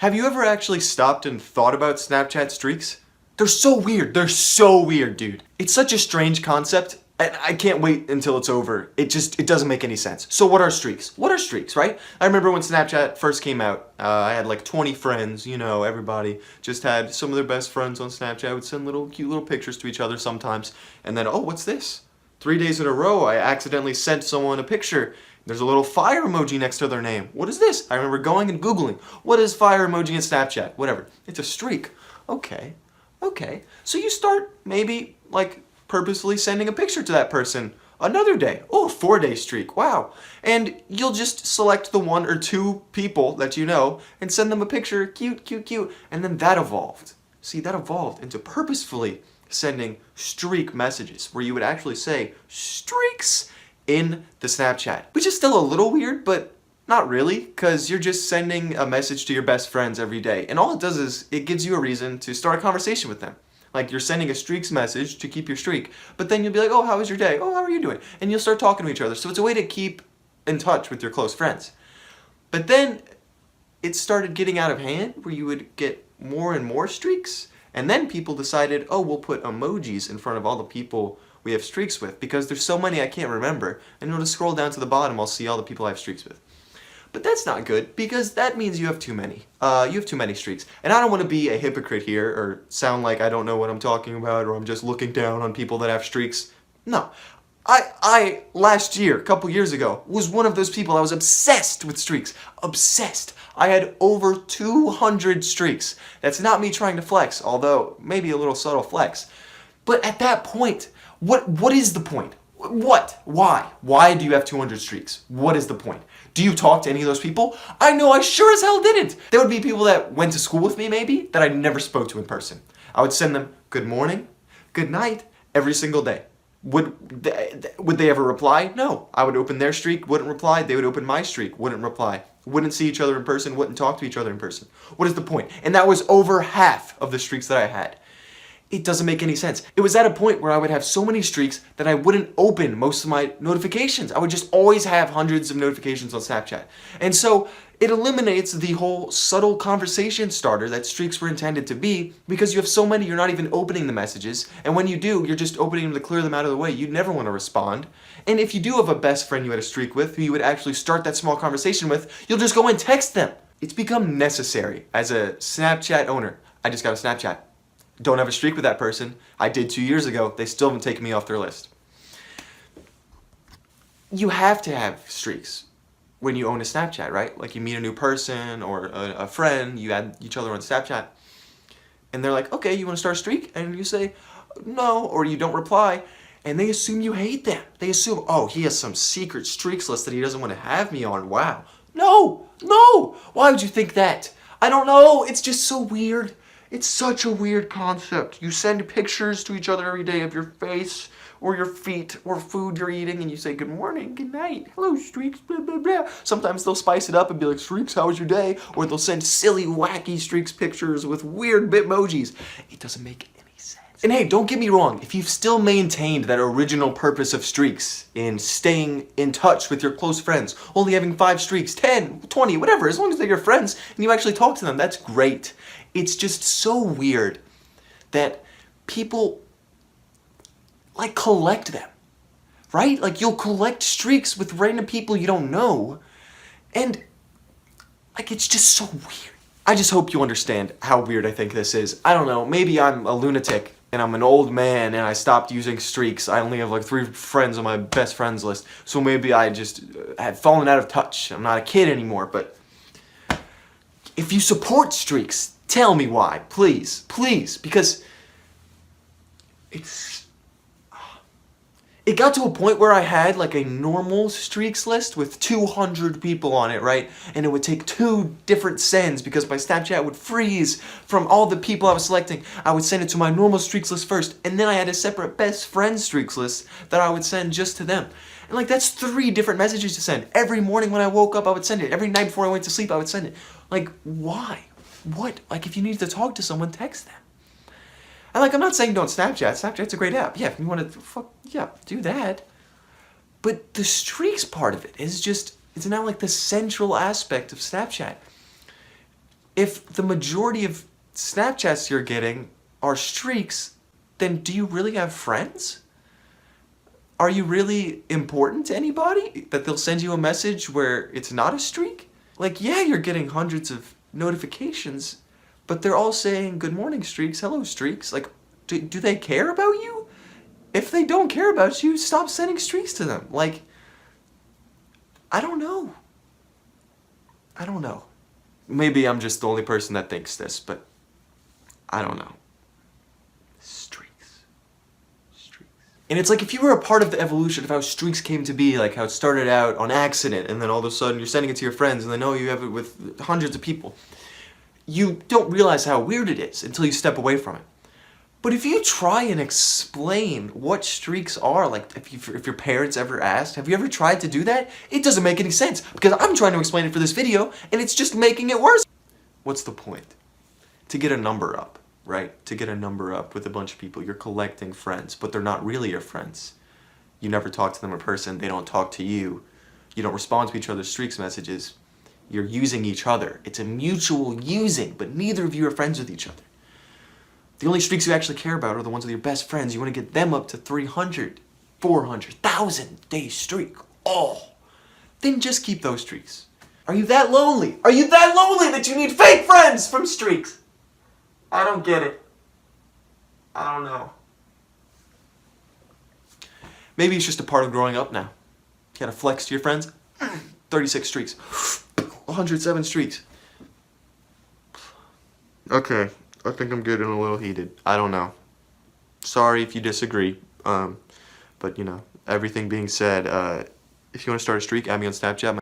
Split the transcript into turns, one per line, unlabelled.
Have you ever actually stopped and thought about Snapchat streaks? They're so weird. They're so weird, dude. It's such a strange concept, and I can't wait until it's over. It doesn't make any sense. So what are streaks? What are streaks, right? I remember when Snapchat first came out, I had like 20 friends, you know, everybody just had some of their best friends on Snapchat, would send cute little pictures to each other sometimes, and then, oh, what's this? 3 days in a row, I accidentally sent someone a picture. There's a little fire emoji next to their name. What is this? I remember going and Googling, what is fire emoji in Snapchat? Whatever. It's a streak. Okay. So you start maybe like purposely sending a picture to that person another day. Oh, 4-day streak. Wow. And you'll just select the 1 or 2 people that you know and send them a picture. Cute. And then that evolved. See, that evolved into purposefully sending streak messages where you would actually say streaks in the Snapchat, which is still a little weird, but not really, because you're just sending a message to your best friends every day. And all it does is it gives you a reason to start a conversation with them. Like you're sending a streaks message to keep your streak. But then you'll be like, oh, how was your day? Oh, how are you doing? And you'll start talking to each other. So it's a way to keep in touch with your close friends. But then it started getting out of hand where you would get more and more streaks. And then people decided, oh, we'll put emojis in front of all the people we have streaks with. Because there's so many I can't remember. And you'll just scroll down to the bottom, I'll see all the people I have streaks with. But that's not good, because that means you have too many. You have too many streaks. And I don't want to be a hypocrite here, or sound like I don't know what I'm talking about, or I'm just looking down on people that have streaks. No. I last year, a couple years ago, was one of those people. I was obsessed with streaks. Obsessed. I had over 200 streaks. That's not me trying to flex, although maybe a little subtle flex. But at that point, what is the point? What? Why? Why do you have 200 streaks? What is the point? Do you talk to any of those people? I know I sure as hell didn't. There would be people that went to school with me maybe that I never spoke to in person. I would send them good morning, good night, every single day. Would they ever reply? No. I would open their streak, wouldn't reply. They would open my streak, wouldn't reply. Wouldn't see each other in person, wouldn't talk to each other in person. What is the point? And that was over half of the streaks that I had. It doesn't make any sense. It was at a point where I would have so many streaks that I wouldn't open most of my notifications. I would just always have hundreds of notifications on Snapchat. And so it eliminates the whole subtle conversation starter that streaks were intended to be, because you have so many you're not even opening the messages. And when you do, you're just opening them to clear them out of the way. You'd never want to respond. And if you do have a best friend you had a streak with, who you would actually start that small conversation with, you'll just go and text them. It's become necessary as a Snapchat owner. I just got a Snapchat. Don't have a streak with that person. I did 2 years ago. They still haven't taken me off their list. You have to have streaks when you own a Snapchat, right? Like you meet a new person or a friend, you add each other on Snapchat, and they're like, okay, you want to start a streak? And you say, no, or you don't reply, and they assume you hate them. They assume, oh, he has some secret streaks list that he doesn't want to have me on. Wow. No. Why would you think that? I don't know. It's just so weird. It's such a weird concept. You send pictures to each other every day of your face or your feet or food you're eating, and you say good morning, good night, hello streaks, blah, blah, blah. Sometimes they'll spice it up and be like, streaks, how was your day? Or they'll send silly, wacky streaks pictures with weird bitmojis. It doesn't make any sense. And hey, don't get me wrong, if you've still maintained that original purpose of streaks in staying in touch with your close friends, only having 5 streaks, 10, 20, whatever, as long as they're your friends and you actually talk to them, that's great. It's just so weird that people like collect them, right? Like you'll collect streaks with random people you don't know, and like it's just so weird. I just hope you understand how weird I think this is. I don't know, maybe I'm a lunatic and I'm an old man and I stopped using streaks. I only have like 3 friends on my best friends list, so maybe I just had fallen out of touch. I'm not a kid anymore, but if you support streaks, tell me why, please, because it got to a point where I had like a normal streaks list with 200 people on it, right? And it would take 2 different sends because my Snapchat would freeze from all the people I was selecting. I would send it to my normal streaks list first, and then I had a separate best friend streaks list that I would send just to them. And like that's 3 different messages to send. Every morning when I woke up, I would send it. Every night before I went to sleep, I would send it. Like, why? What? Like, if you need to talk to someone, text them. And like, I'm not saying don't Snapchat. Snapchat's a great app. Yeah, if you want to, do that. But the streaks part of it is just, it's not like the central aspect of Snapchat. If the majority of Snapchats you're getting are streaks, then do you really have friends? Are you really important to anybody that they'll send you a message where it's not a streak? Like, yeah, you're getting hundreds of notifications, but they're all saying, good morning, streaks, hello, streaks. Like, do they care about you? If they don't care about you, stop sending streaks to them. Like, I don't know. I don't know. Maybe I'm just the only person that thinks this, but I don't know. Streaks. Streaks. And it's like if you were a part of the evolution of how streaks came to be, like how it started out on accident, and then all of a sudden you're sending it to your friends, and they know you have it with hundreds of people. You don't realize how weird it is until you step away from it. But if you try and explain what streaks are, like if your parents ever asked, have you ever tried to do that? It doesn't make any sense because I'm trying to explain it for this video and it's just making it worse. What's the point? To get a number up, right? To get a number up with a bunch of people, you're collecting friends, but they're not really your friends. You never talk to them in person, they don't talk to you. You don't respond to each other's streaks messages. You're using each other. It's a mutual using, but neither of you are friends with each other. The only streaks you actually care about are the ones with your best friends. You want to get them up to 300, 400, 1,000 day streak. Oh, then just keep those streaks. Are you that lonely? Are you that lonely that you need fake friends from streaks? I don't get it. I don't know. Maybe it's just a part of growing up now. You gotta flex to your friends. 36 streaks. 107 streaks. Okay. I think I'm getting a little heated. I don't know. Sorry if you disagree. But you know, everything being said, if you want to start a streak, add me on Snapchat.